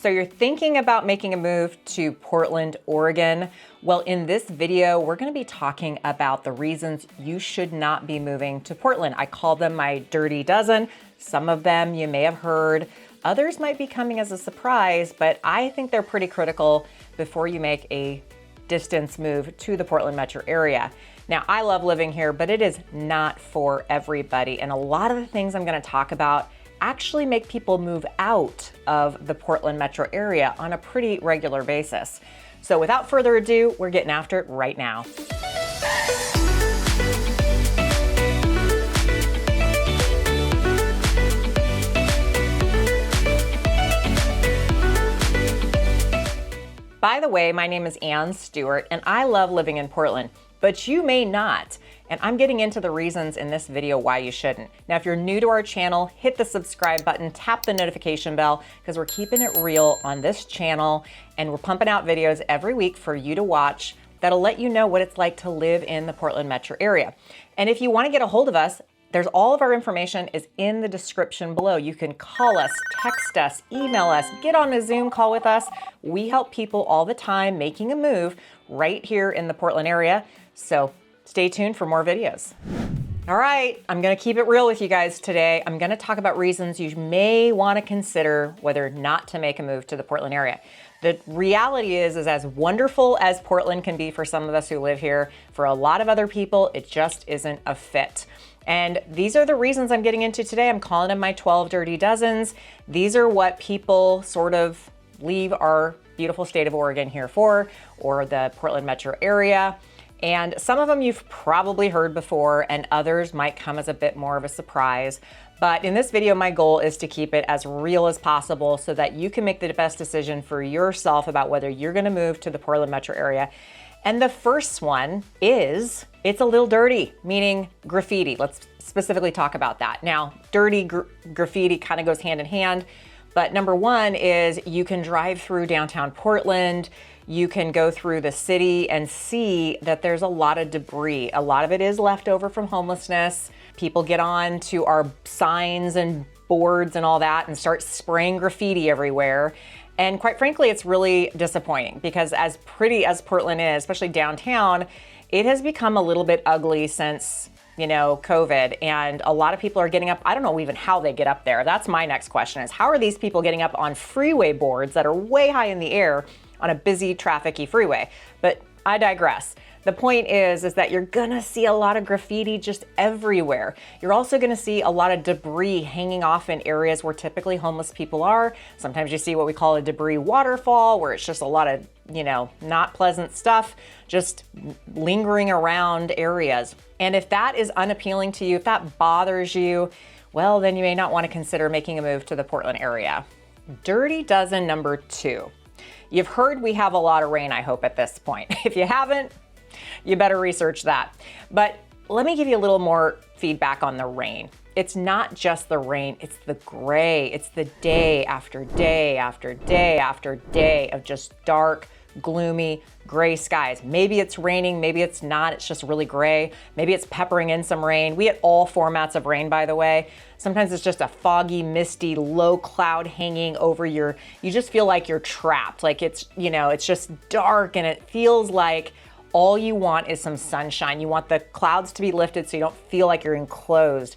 So you're thinking about making a move to Portland, Oregon. Well, in this video, we're going to be talking about the reasons you should not be moving to Portland. I call them my dirty dozen. Some of them you may have heard. Others might be coming as a surprise, but I think they're pretty critical before you make a distance move to the Portland metro area. Now, I love living here, but it is not for everybody. And a lot of the things I'm going to talk about actually make people move out of the Portland metro area on a pretty regular basis. So without further ado, we're getting after it right now. By the way, my name is Ann Stewart and I love living in Portland, but you may not. And I'm getting into the reasons in this video why you shouldn't. Now, if you're new to our channel, hit the subscribe button, tap the notification bell, because we're keeping it real on this channel and we're pumping out videos every week for you to watch that'll let you know what it's like to live in the Portland metro area. And if you want to get a hold of us, there's all of our information is in the description below. You can call us, text us, email us, get on a Zoom call with us. We help people all the time making a move right here in the Portland area. So stay tuned for more videos. All right, I'm gonna keep it real with you guys today. I'm gonna talk about reasons you may wanna consider whether not to make a move to the Portland area. The reality is as wonderful as Portland can be for some of us who live here, for a lot of other people, it just isn't a fit. And these are the reasons I'm getting into today. I'm calling them my 12 dirty dozens. These are what people sort of leave our beautiful state of Oregon here for, or the Portland metro area. And some of them you've probably heard before, and others might come as a bit more of a surprise. But in this video, my goal is to keep it as real as possible so that you can make the best decision for yourself about whether you're gonna move to the Portland metro area. And the first one is, it's a little dirty, meaning graffiti. Let's specifically talk about that. Now, dirty graffiti kind of goes hand in hand, but number one is you can drive through downtown Portland, you can go through the city and see that there's a lot of debris. A lot of it is left over from homelessness. People get on to our signs and boards and all that and start spraying graffiti everywhere. And quite frankly, it's really disappointing because as pretty as Portland is, especially downtown, it has become a little bit ugly since, COVID. And a lot of people are getting up. I don't know even how they get up there. That's my next question is, how are these people getting up on freeway boards that are way high in the air on a busy, trafficy freeway? But I digress. The point is that you're gonna see a lot of graffiti just everywhere. You're also gonna see a lot of debris hanging off in areas where typically homeless people are. Sometimes you see what we call a debris waterfall, where it's just a lot of, not pleasant stuff just lingering around areas. And if that is unappealing to you, if that bothers you, well, then you may not wanna consider making a move to the Portland area. Dirty dozen number 2. You've heard we have a lot of rain, I hope, at this point. If you haven't, you better research that. But let me give you a little more feedback on the rain. It's not just the rain, it's the gray. It's the day after day after day after day of just dark, gloomy, gray skies. Maybe it's raining, maybe it's not, it's just really gray. Maybe it's peppering in some rain. We get all formats of rain, by the way. Sometimes it's just a foggy, misty, low cloud hanging over you just feel like you're trapped. Like it's just dark and it feels like all you want is some sunshine. You want the clouds to be lifted so you don't feel like you're enclosed.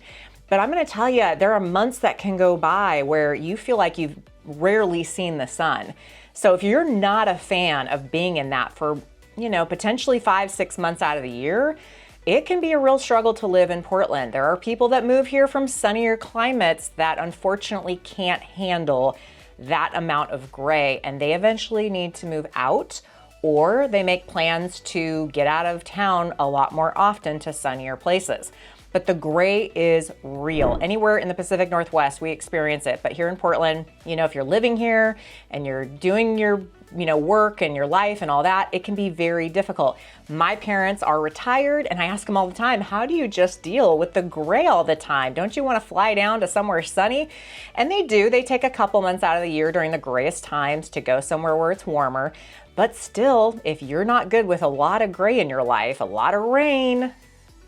But I'm gonna tell you, there are months that can go by where you feel like you've rarely seen the sun. So if you're not a fan of being in that for, potentially 5-6 months out of the year, it can be a real struggle to live in Portland. There are people that move here from sunnier climates that unfortunately can't handle that amount of gray, and they eventually need to move out, or they make plans to get out of town a lot more often to sunnier places. But the gray is real. Anywhere in the Pacific Northwest, we experience it. But here in Portland, if you're living here and you're doing your, work and your life and all that, it can be very difficult. My parents are retired and I ask them all the time, how do you just deal with the gray all the time? Don't you want to fly down to somewhere sunny? And they do. They take a couple months out of the year during the grayest times to go somewhere where it's warmer. But still, if you're not good with a lot of gray in your life, a lot of rain,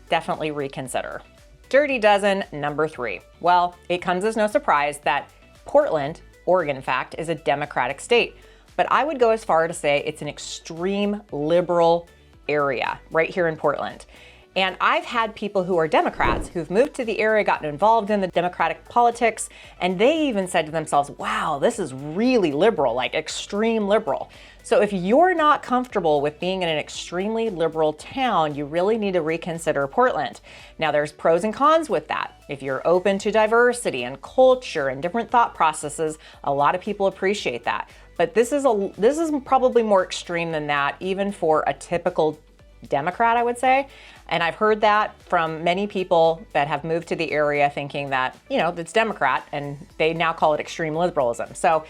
definitely reconsider. Dirty dozen number 3. Well, it comes as no surprise that Portland Oregon, in fact, is a Democratic state. But I would go as far to say it's an extreme liberal area right here in Portland. And I've had people who are Democrats who've moved to the area, gotten involved in the Democratic politics, and they even said to themselves, wow, this is really liberal, like extreme liberal. So if you're not comfortable with being in an extremely liberal town, you really need to reconsider Portland. Now, there's pros and cons with that. If you're open to diversity and culture and different thought processes, a lot of people appreciate that. But this is probably more extreme than that, even for a typical Democrat, I would say. And I've heard that from many people that have moved to the area thinking that, it's Democrat, and they now call it extreme liberalism. So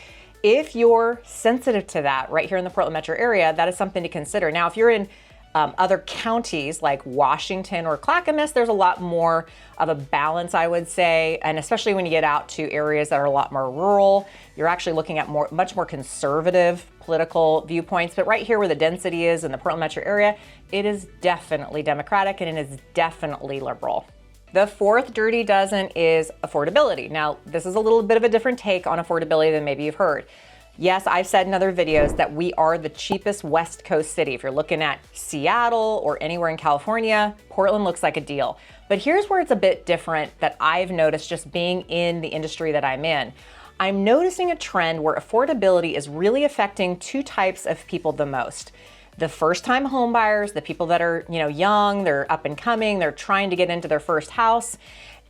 if you're sensitive to that right here in the Portland metro area, that is something to consider. Now, if you're in other counties like Washington or Clackamas, there's a lot more of a balance, I would say. And especially when you get out to areas that are a lot more rural, you're actually looking at much more conservative political viewpoints. But right here where the density is in the Portland metro area, it is definitely Democratic and it is definitely liberal. The fourth dirty dozen is affordability. Now, this is a little bit of a different take on affordability than maybe you've heard. Yes, I've said in other videos that we are the cheapest West Coast city. If you're looking at Seattle or anywhere in California, Portland looks like a deal. But here's where it's a bit different that I've noticed just being in the industry that I'm in. I'm noticing a trend where affordability is really affecting two types of people the most. The first-time home buyers, the people that are, young, they're up and coming, they're trying to get into their first house,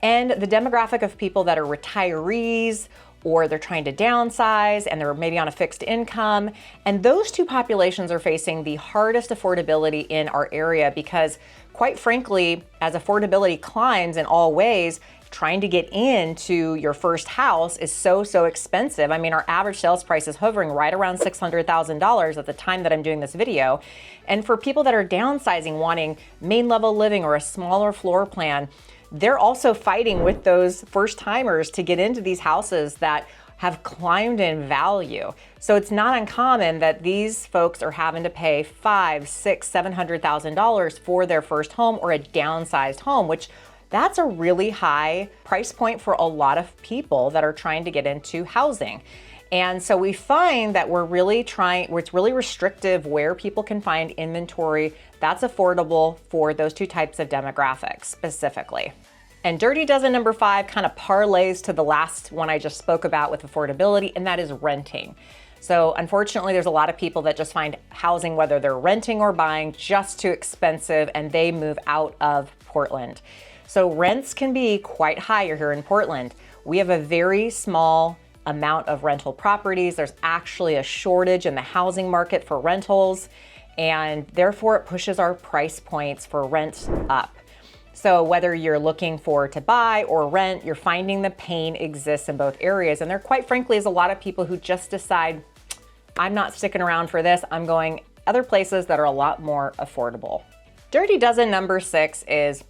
and the demographic of people that are retirees or they're trying to downsize and they're maybe on a fixed income. And those two populations are facing the hardest affordability in our area because, quite frankly, as affordability climbs in all ways, trying to get into your first house is so expensive. I mean, our average sales price is hovering right around $600,000 at the time that I'm doing this video. And for people that are downsizing, wanting main level living or a smaller floor plan, they're also fighting with those first timers to get into these houses that have climbed in value. So it's not uncommon that these folks are having to pay $500,000, $600,000, $700,000 for their first home or a downsized home, which that's a really high price point for a lot of people that are trying to get into housing. And so we find that it's really restrictive where people can find inventory that's affordable for those two types of demographics specifically. And dirty dozen number 5 kind of parlays to the last one I just spoke about with affordability, and that is renting. So unfortunately, there's a lot of people that just find housing, whether they're renting or buying, just too expensive, and they move out of Portland. So rents can be quite high here in Portland. We have a very small amount of rental properties. There's actually a shortage in the housing market for rentals, and therefore it pushes our price points for rent up. So whether you're looking to buy or rent, you're finding the pain exists in both areas. And there quite frankly is a lot of people who just decide, I'm not sticking around for this. I'm going other places that are a lot more affordable. Dirty dozen number 6 is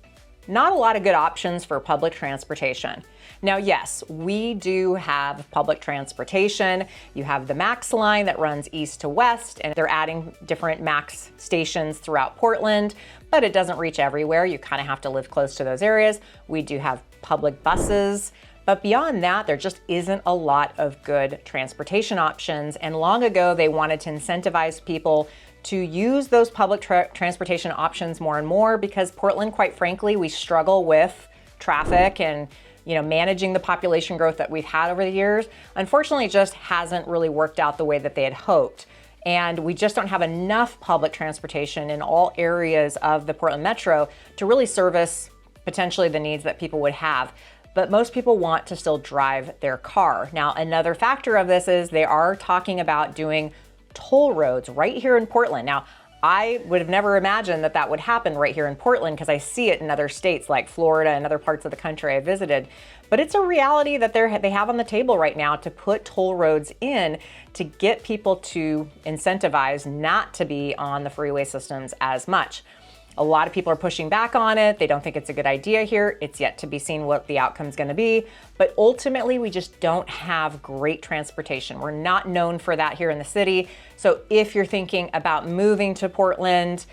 not a lot of good options for public transportation. Now, yes, we do have public transportation. You have the MAX line that runs east to west, and they're adding different MAX stations throughout Portland, but it doesn't reach everywhere. You kind of have to live close to those areas. We do have public buses, but beyond that, there just isn't a lot of good transportation options. And long ago, they wanted to incentivize people to use those public transportation options more and more because Portland, quite frankly, we struggle with traffic and managing the population growth that we've had over the years. Unfortunately, it just hasn't really worked out the way that they had hoped. And we just don't have enough public transportation in all areas of the Portland metro to really service potentially the needs that people would have. But most people want to still drive their car. Now, another factor of this is they are talking about doing toll roads right here in Portland. Now, I would have never imagined that would happen right here in Portland because I see it in other states like Florida and other parts of the country I visited. But it's a reality that they have on the table right now to put toll roads in to get people to incentivize not to be on the freeway systems as much. A lot of people are pushing back on it. They don't think it's a good idea here. It's yet to be seen what the outcome is going to be. But ultimately, we just don't have great transportation. We're not known for that here in the city. So if you're thinking about moving to Portland,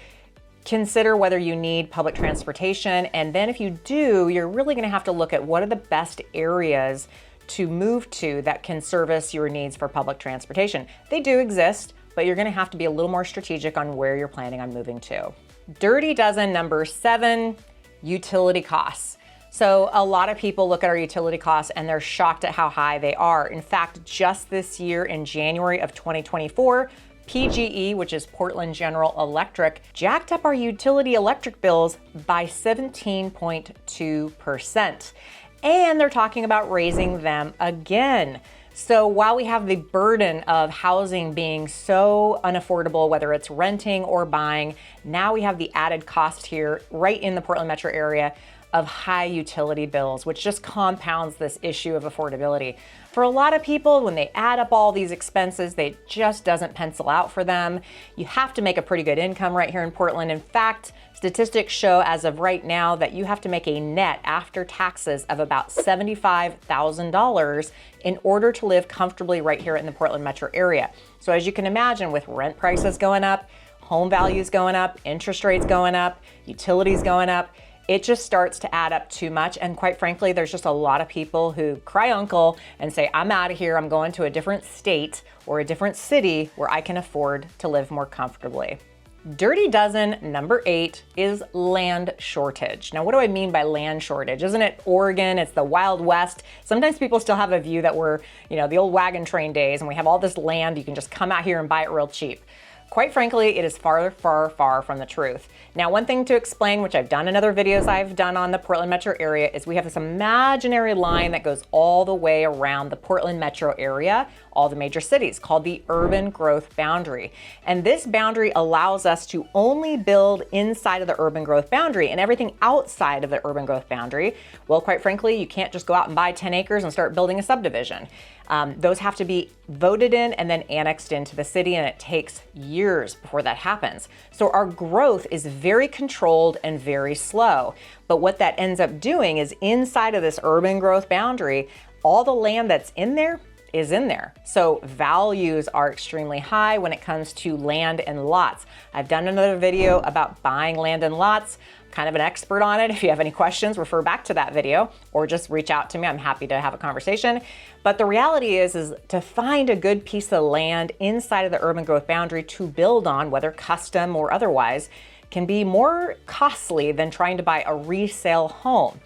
consider whether you need public transportation. And then if you do, you're really going to have to look at what are the best areas to move to that can service your needs for public transportation. They do exist, but you're gonna have to be a little more strategic on where you're planning on moving to. Dirty dozen number 7, utility costs. So a lot of people look at our utility costs and they're shocked at how high they are. In fact, just this year in January of 2024, PGE, which is Portland General Electric, jacked up our utility electric bills by 17.2%. And they're talking about raising them again. So while we have the burden of housing being so unaffordable, whether it's renting or buying, now we have the added cost here right in the Portland metro area of high utility bills, which just compounds this issue of affordability. For a lot of people, when they add up all these expenses, they just doesn't pencil out for them. You have to make a pretty good income right here in Portland. In fact, statistics show as of right now that you have to make a net after taxes of about $75,000 in order to live comfortably right here in the Portland metro area. So as you can imagine, with rent prices going up, home values going up, interest rates going up, utilities going up, it just starts to add up too much. And quite frankly, there's just a lot of people who cry uncle and say, I'm out of here, I'm going to a different state or a different city where I can afford to live more comfortably. Dirty dozen number 8 is land shortage. Now, what do I mean by land shortage? Isn't it Oregon? It's the Wild West. Sometimes people still have a view that we're, the old wagon train days and we have all this land, you can just come out here and buy it real cheap. Quite frankly, it is far, far, far from the truth. Now, one thing to explain, which I've done in other videos I've done on the Portland metro area, is we have this imaginary line that goes all the way around the Portland metro area, all the major cities, called the urban growth boundary. And this boundary allows us to only build inside of the urban growth boundary, and everything outside of the urban growth boundary, well, quite frankly, you can't just go out and buy 10 acres and start building a subdivision. Those have to be voted in and then annexed into the city, and it takes years before that happens. So our growth is very controlled and very slow. But what that ends up doing is inside of this urban growth boundary, all the land that's in there is in there. So values are extremely high when it comes to land and lots. I've done another video about buying land and lots. Kind of an expert on it. If you have any questions, refer back to that video or just reach out to me. I'm happy to have a conversation. But the reality is to find a good piece of land inside of the urban growth boundary to build on, whether custom or otherwise, can be more costly than trying to buy a resale home.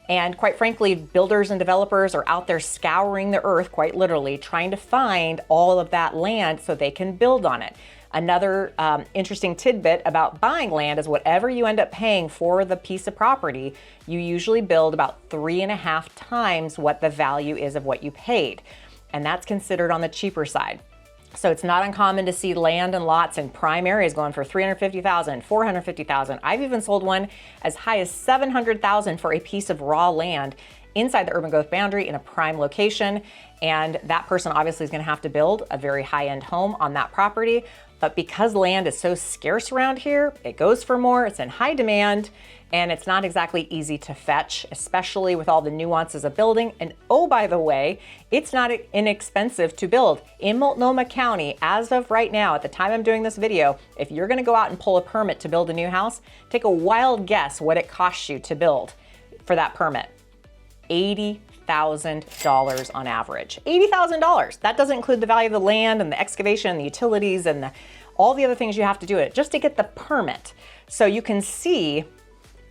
And quite frankly, builders and developers are out there scouring the earth, quite literally, trying to find all of that land so they can build on it. Another interesting tidbit about buying land is whatever you end up paying for the piece of property, you usually build about 3.5 times what the value is of what you paid. And that's considered on the cheaper side. So it's not uncommon to see land and lots in prime areas going for $350,000, $450,000. I've even sold one as high as $700,000 for a piece of raw land inside the urban growth boundary in a prime location. And that person obviously is going to have to build a very high-end home on that property. But because land is so scarce around here, it goes for more, it's in high demand, and it's not exactly easy to fetch, especially with all the nuances of building. And oh, by the way, it's not inexpensive to build. In Multnomah County, as of right now, at the time I'm doing this video, if you're gonna go out and pull a permit to build a new house, take a wild guess what it costs you to build for that permit. $80,000 on average. $80,000. That doesn't include the value of the land and the excavation and the utilities and all the other things you have to do it just to get the permit. So you can see,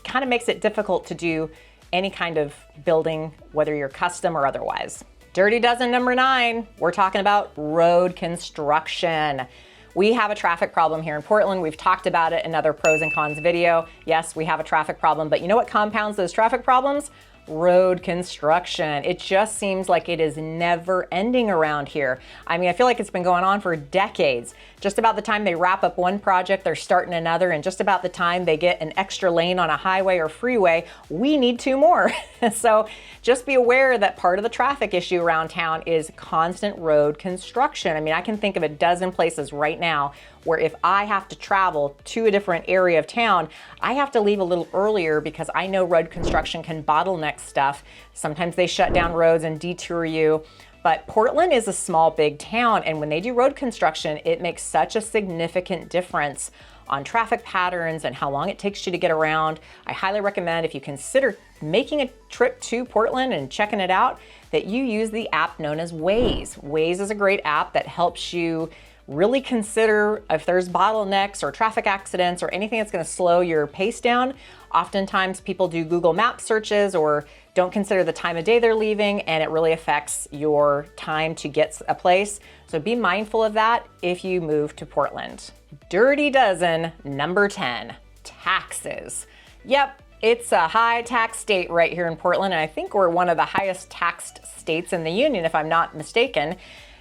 kind of makes it difficult to do any kind of building, whether you're custom or otherwise. Dirty dozen number 9, we're talking about road construction. We have a traffic problem here in Portland. We've talked about it in another pros and cons video. Yes, we have a traffic problem, but you know what compounds those traffic problems? Road construction. It just seems like it is never ending around here. I mean, I feel like it's been going on for decades. Just about the time they wrap up one project, they're starting another, and just about the time they get an extra lane on a highway or freeway, we need 2 more. So just be aware that part of the traffic issue around town is constant road construction. I mean, I can think of a dozen places right now where if I have to travel to a different area of town, I have to leave a little earlier because I know road construction can bottleneck stuff. Sometimes they shut down roads and detour you. But Portland is a small, big town, and when they do road construction, it makes such a significant difference on traffic patterns and how long it takes you to get around. I highly recommend, if you consider making a trip to Portland and checking it out, that you use the app known as Waze. Waze is a great app that helps you really consider if there's bottlenecks or traffic accidents or anything that's going to slow your pace down. Oftentimes people do Google Maps searches or don't consider the time of day they're leaving, and it really affects your time to get a place. So be mindful of that if you move to Portland. Dirty dozen number 10, taxes. Yep, it's a high tax state right here in Portland, and I think we're one of the highest taxed states in the union, if I'm not mistaken,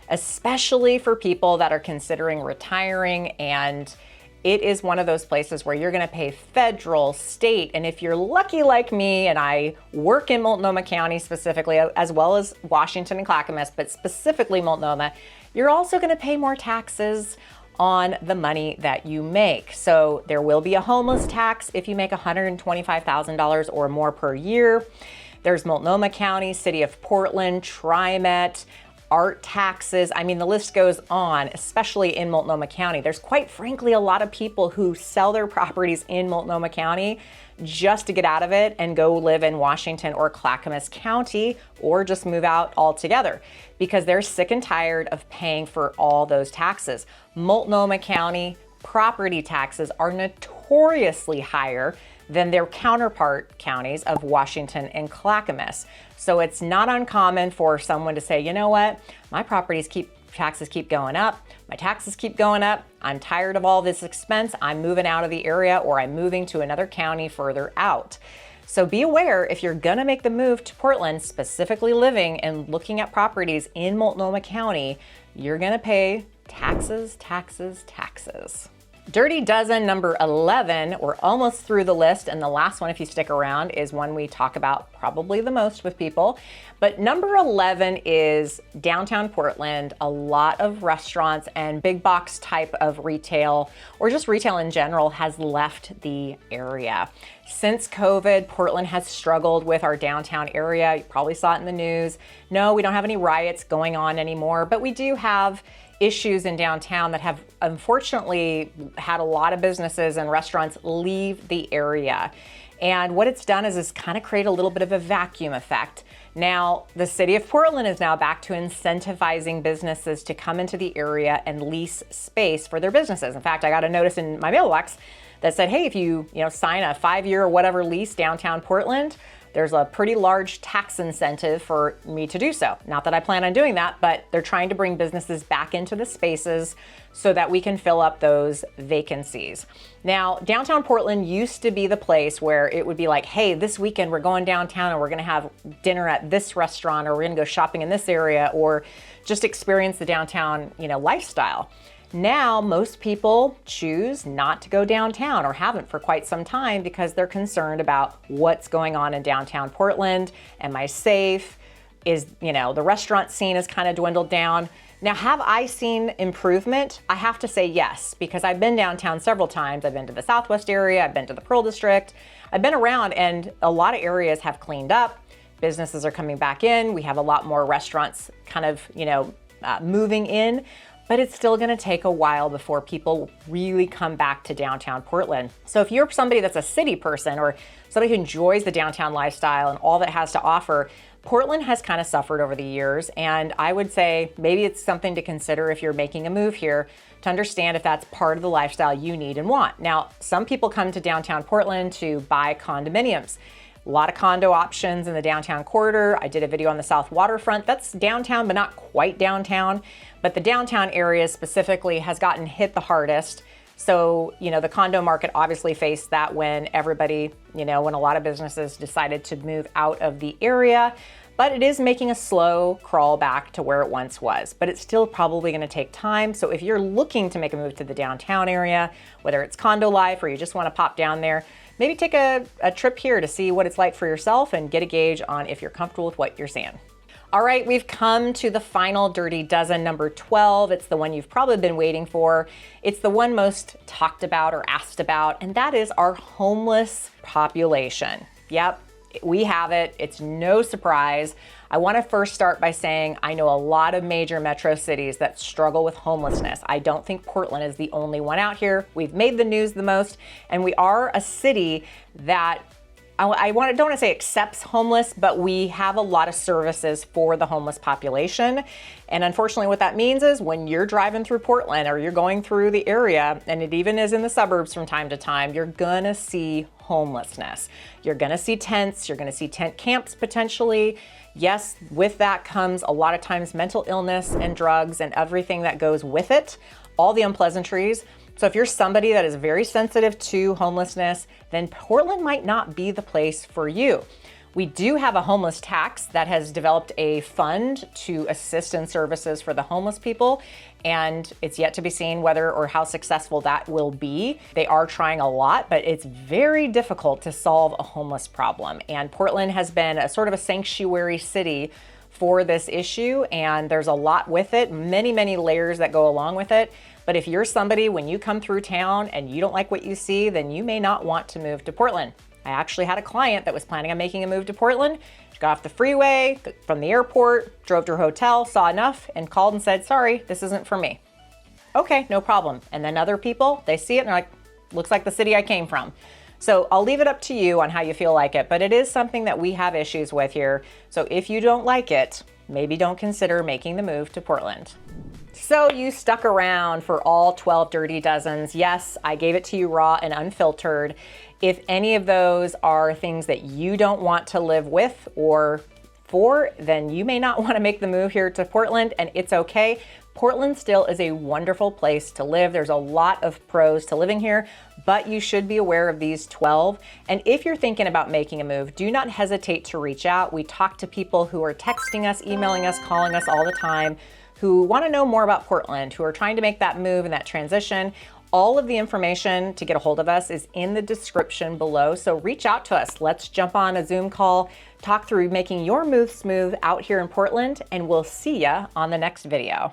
especially for people that are considering retiring. And it is one of those places where you're going to pay federal, state, and if you're lucky like me, and I work in Multnomah County specifically, as well as Washington and Clackamas, but specifically Multnomah, you're also going to pay more taxes on the money that you make. So there will be a homeless tax if you make $125,000 or more per year. There's Multnomah County, City of Portland, TriMet, art taxes. I mean, the list goes on, especially in Multnomah County. There's quite frankly a lot of people who sell their properties in Multnomah County just to get out of it and go live in Washington or Clackamas County, or just move out altogether because they're sick and tired of paying for all those taxes. Multnomah County property taxes are notoriously higher than their counterpart counties of Washington and Clackamas. So it's not uncommon for someone to say, you know what, my taxes keep going up, my taxes keep going up, I'm tired of all this expense, I'm moving out of the area, or I'm moving to another county further out. So be aware, if you're gonna make the move to Portland, specifically living and looking at properties in Multnomah County, you're gonna pay taxes, taxes, taxes. Dirty dozen number 11, we're almost through the list, and the last one, if you stick around, is one we talk about probably the most with people. But number 11 is downtown Portland. A lot of restaurants and big box type of retail, or just retail in general, has left the area. Since COVID, Portland has struggled with our downtown area. You probably saw it in the news. No, we don't have any riots going on anymore, but we do have issues in downtown that have unfortunately had a lot of businesses and restaurants leave the area. And what it's done is kind of create a little bit of a vacuum effect. Now, the city of Portland is now back to incentivizing businesses to come into the area and lease space for their businesses. In fact, I got a notice in my mailbox that said, hey, if you sign a 5-year or whatever lease downtown Portland, there's a pretty large tax incentive for me to do so. Not that I plan on doing that, but they're trying to bring businesses back into the spaces so that we can fill up those vacancies. Now, downtown Portland used to be the place where it would be like, hey, this weekend we're going downtown and we're gonna have dinner at this restaurant, or we're gonna go shopping in this area, or just experience the downtown, lifestyle. Now, most people choose not to go downtown, or haven't for quite some time, because they're concerned about what's going on in downtown Portland. Am I safe? Is, the restaurant scene has kind of dwindled down. Now, have I seen improvement? I have to say yes, because I've been downtown several times. I've been to the Southwest area, I've been to the Pearl District. I've been around, and a lot of areas have cleaned up. Businesses are coming back in. We have a lot more restaurants kind of, moving in. But it's still gonna take a while before people really come back to downtown Portland. So if you're somebody that's a city person, or somebody who enjoys the downtown lifestyle and all that it has to offer, Portland has kind of suffered over the years. And I would say maybe it's something to consider if you're making a move here, to understand if that's part of the lifestyle you need and want. Now, some people come to downtown Portland to buy condominiums. A lot of condo options in the downtown corridor. I did a video on the South Waterfront. That's downtown, but not quite downtown. But the downtown area specifically has gotten hit the hardest. So, the condo market obviously faced that when everybody, when a lot of businesses decided to move out of the area. But it is making a slow crawl back to where it once was. But it's still probably going to take time. So if you're looking to make a move to the downtown area, whether it's condo life or you just want to pop down there, maybe take a trip here to see what it's like for yourself and get a gauge on if you're comfortable with what you're seeing. All right, we've come to the final dirty dozen, number 12. It's the one you've probably been waiting for. It's the one most talked about or asked about, and that is our homeless population. Yep, We have it. It's no surprise. I want to first start by saying I know a lot of major metro cities that struggle with homelessness. I don't think Portland is the only one out here. We've made the news the most, and we are a city that don't want to say accepts homeless, but we have a lot of services for the homeless population. And unfortunately, what that means is when you're driving through Portland or you're going through the area, and it even is in the suburbs from time to time, you're gonna see homelessness. You're gonna see tents, you're gonna see tent camps potentially. Yes, with that comes a lot of times mental illness and drugs and everything that goes with it, all the unpleasantries. So if you're somebody that is very sensitive to homelessness, then Portland might not be the place for you. We do have a homeless tax that has developed a fund to assist in services for the homeless people, and it's yet to be seen whether or how successful that will be. They are trying a lot, but it's very difficult to solve a homeless problem. And Portland has been a sort of a sanctuary city for this issue, and there's a lot with it, many, many layers that go along with it. But if you're somebody, when you come through town and you don't like what you see, then you may not want to move to Portland. I actually had a client that was planning on making a move to Portland. She got off the freeway from the airport, drove to her hotel, saw enough, and called and said, sorry, this isn't for me. Okay, no problem. And then other people, they see it and they're like, looks like the city I came from. So I'll leave it up to you on how you feel like it, but it is something that we have issues with here. So if you don't like it, maybe don't consider making the move to Portland. So you stuck around for all 12 dirty dozens. Yes, I gave it to you raw and unfiltered. If any of those are things that you don't want to live with or for, then you may not want to make the move here to Portland, and it's okay. Portland still is a wonderful place to live. There's a lot of pros to living here, but you should be aware of these 12. And if you're thinking about making a move, do not hesitate to reach out. We talk to people who are texting us, emailing us, calling us all the time, who want to know more about Portland, who are trying to make that move and that transition. All of the information to get a hold of us is in the description below. So reach out to us. Let's jump on a Zoom call, talk through making your move smooth out here in Portland, and we'll see ya on the next video.